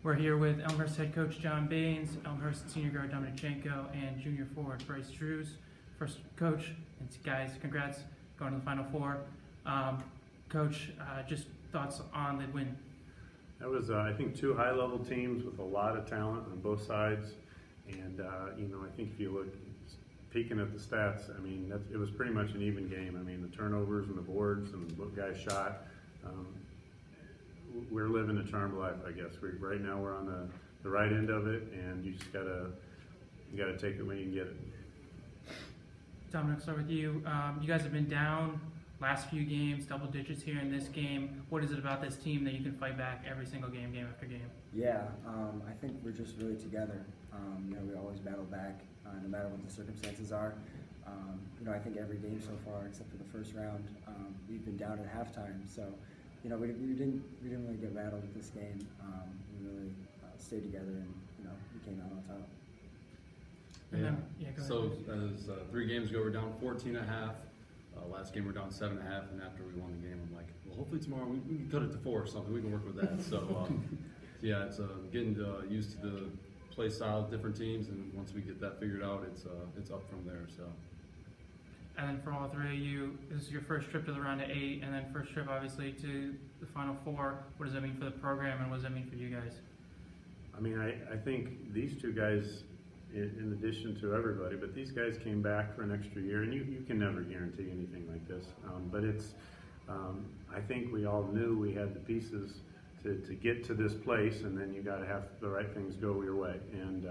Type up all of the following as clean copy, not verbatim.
We're here with Elmhurst head coach John Baines, Elmhurst senior guard Dominic Genco, and junior forward Bryce Drews. First, Coach, and guys, congrats going to the Final Four. Coach, just thoughts on the win. That was, I think, two high-level teams with a lot of talent on both sides. And, I think if you look, peeking at the stats, I mean, it was pretty much an even game. I mean, the turnovers and the boards and what guys shot. We're living a charmed life, I guess. Right now we're on the right end of it, and you just gotta take it when you can get it. Dominic, I'll start with you. You guys have been down last few games, double digits here in this game. What is it about this team that you can fight back every single game, game after game? Yeah, I think we're just really together. We always battle back, no matter what the circumstances are. I think every game so far, except for the first round, we've been down at halftime. So, we didn't really get rattled with this game. We really stayed together, and we came out on top. So as 3 games ago, we're down 14.5. Last game we're down 7.5, and after we won the game, I'm like, well, hopefully tomorrow we can cut it to 4 or something. We can work with that. So yeah, it's getting used to the play style of different teams, and once we get that figured out, it's up from there. So. And then for all three of you, this is your first trip to the round of 8, and then first trip obviously to the Final Four. What does that mean for the program, and what does that mean for you guys? I mean, I think these two guys, in addition to everybody, but these guys came back for an extra year, and you can never guarantee anything like this. But I think we all knew we had the pieces to get to this place, and then you got to have the right things go your way. And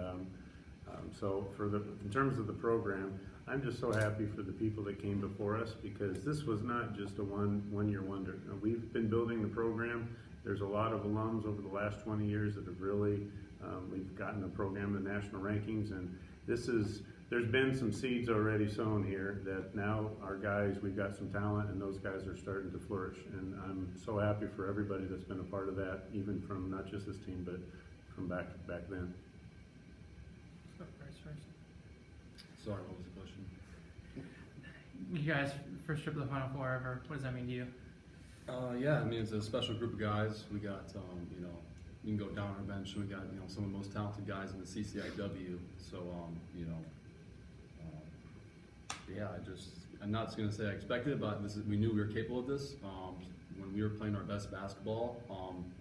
so in terms of the program, I'm just so happy for the people that came before us, because this was not just a one-year wonder. We've been building the program. There's a lot of alums over the last 20 years that have really, we've gotten the program in the national rankings, and there's been some seeds already sown here that now our guys, we've got some talent, and those guys are starting to flourish. And I'm so happy for everybody that's been a part of that, even from not just this team, but from back then. Sorry, what was the question? You guys, first trip to the Final Four ever. What does that mean to you? Yeah, I mean, it's a special group of guys. We got, you can go down our bench. We got, some of the most talented guys in the CCIW. So, yeah, I'm not going to say I expected it, but we knew we were capable of this. When we were playing our best basketball,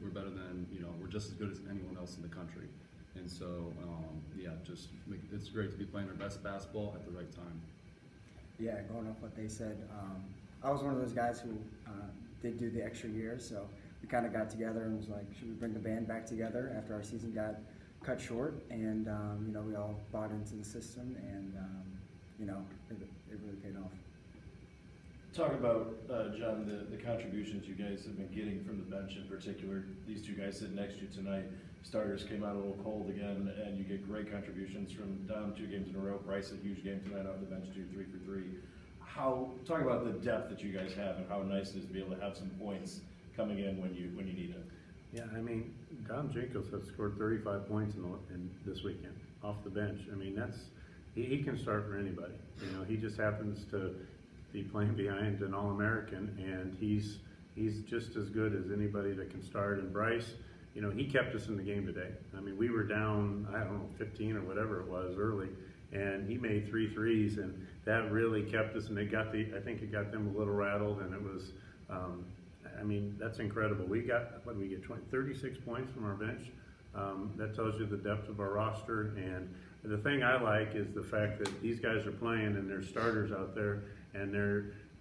we're better than, we're just as good as anyone else in the country. And so, yeah, it's great to be playing our best basketball at the right time. Yeah, going off what they said, I was one of those guys who did do the extra year, so we kind of got together and was like, should we bring the band back together after our season got cut short? And, we all bought into the system, and, it really paid off. Talk about, John, the contributions you guys have been getting from the bench in particular. These two guys sitting next to you tonight, starters came out a little cold again, and you get great contributions from down 2 games in a row. Bryce, a huge game tonight off the bench, 3 for 3. Talk about the depth that you guys have and how nice it is to be able to have some points coming in when you need it. Yeah, I mean, Dominic Genco has scored 35 points in this weekend off the bench. I mean, he can start for anybody. He just happens to be playing behind an All-American, and he's just as good as anybody that can start. And Bryce, he kept us in the game today. I mean, we were down, 15 or whatever it was early, and he made 3 threes, and that really kept us. And I think it got them a little rattled, and it was, that's incredible. We got 36 points from our bench. That tells you the depth of our roster. And the thing I like is the fact that these guys are playing, and there's starters out there, and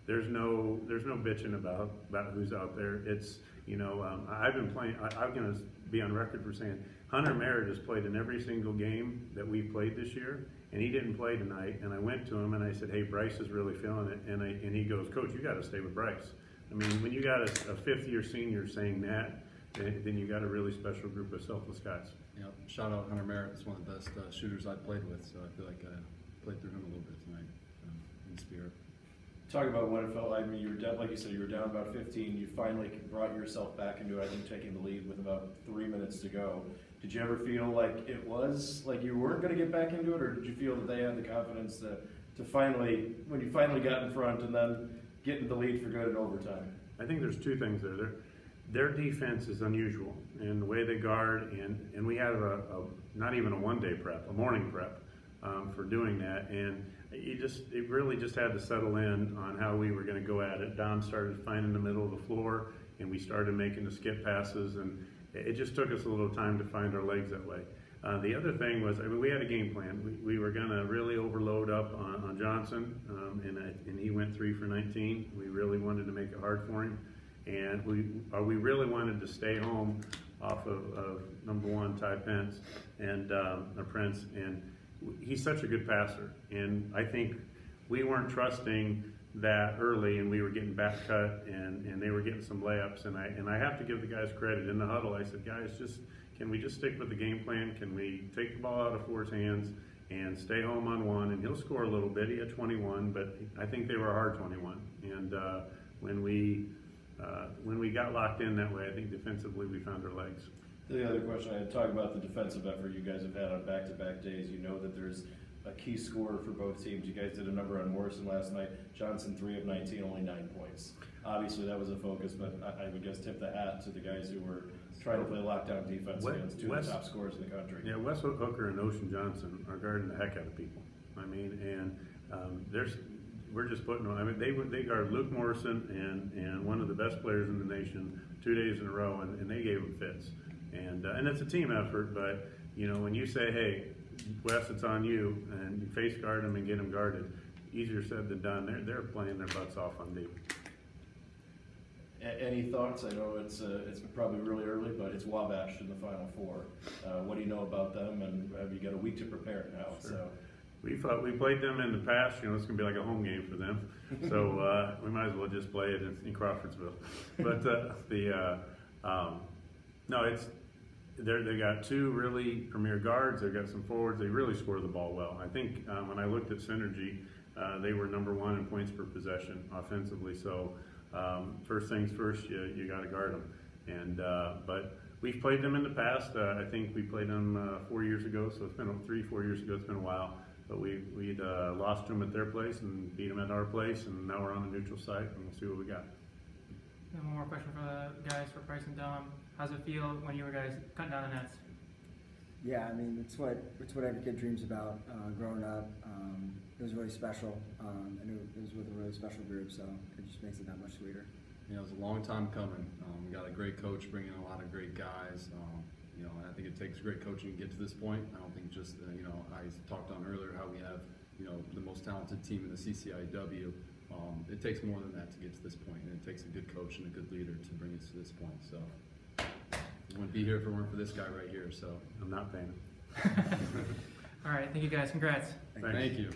there's no bitching about who's out there. It's I've been playing. I'm going to be on record for saying Hunter Merritt has played in every single game that we've played this year, and he didn't play tonight. And I went to him and I said, "Hey, Bryce is really feeling it." And he goes, "Coach, you got to stay with Bryce." I mean, when you got a 5th-year senior saying that, then you got a really special group of selfless guys. Yep. Shout out Hunter Merritt. He's one of the best shooters I've played with, so I feel like I played through him a little bit tonight in spirit. Talk about what it felt like. I mean, you were down, like you said, you were down about 15. You finally brought yourself back into it, I think, taking the lead with about 3 minutes to go. Did you ever feel like it was like you weren't going to get back into it, or did you feel that they had the confidence to finally, when you finally got in front and then get into the lead for good in overtime? I think there's 2 things there. their defense is unusual in the way they guard, and we have not even a one-day prep, a morning prep for doing that, and it really just had to settle in on how we were going to go at it. Dom started finding the middle of the floor, and we started making the skip passes, and it just took us a little time to find our legs that way. The other thing was, I mean, we had a game plan. We were going to really overload up on Johnson, and he went 3 for 19. We really wanted to make it hard for him, and we really wanted to stay home off of number 1, Ty Pence, and Prince, and he's such a good passer, and I think we weren't trusting that early, and we were getting back cut, and they were getting some layups, and I have to give the guys credit. In the huddle, I said, guys, can we just stick with the game plan? Can we take the ball out of Ford's hands and stay home on 1? And he'll score a little bit. He had 21, but I think they were a hard 21. And when we got locked in that way, I think defensively we found our legs. The other question, I had talked about the defensive effort you guys have had on back-to-back days. You know that there's a key scorer for both teams. You guys did a number on Morrison last night. Johnson, 3 of 19, only 9 points. Obviously, that was a focus, but I would guess tip the hat to the guys who were trying to play lockdown defense against 2 of the top scorers in the country. Yeah, Wes Hooker and Ocean Johnson are guarding the heck out of people. I mean, and we're just putting them. I mean, they guard Luke Morrison and one of the best players in the nation 2 days in a row, and they gave them fits. And it's a team effort, but you know, when you say, hey, Wes, it's on you, and you face guard them and get them guarded, easier said than done. They're playing their butts off on deep. Any thoughts? I know it's probably really early, but it's Wabash in the Final Four. What do you know about them, and have you got a week to prepare now? Sure. So We played them in the past. You know, it's going to be like a home game for them. So we might as well just play it in Crawfordsville. But they got 2 really premier guards. They've got some forwards. They really score the ball well. I think when I looked at Synergy, they were number 1 in points per possession offensively. So first things first, you got to guard them. And but we've played them in the past. I think we played them 4 years ago. So it's been 3-4 years ago. It's been a while. But we'd lost to them at their place and beat them at our place, and now we're on the neutral site, and we'll see what we got. And one more question for the guys, for Bryce and Dom. How's it feel when you guys cutting down the nets? Yeah, I mean, it's what every kid dreams about growing up. It was really special, and it was with a really special group, so it just makes it that much sweeter. Yeah, it was a long time coming. We got a great coach bringing in a lot of great guys. You know, and I think it takes great coaching to get to this point. I don't think just, you know, I talked on earlier how we have, you know, the most talented team in the CCIW. It takes more than that to get to this point, and it takes a good coach and a good leader to bring us to this point. So we wouldn't be here if it weren't for this guy right here. So I'm not paying him. All right, thank you guys. Congrats. thank you.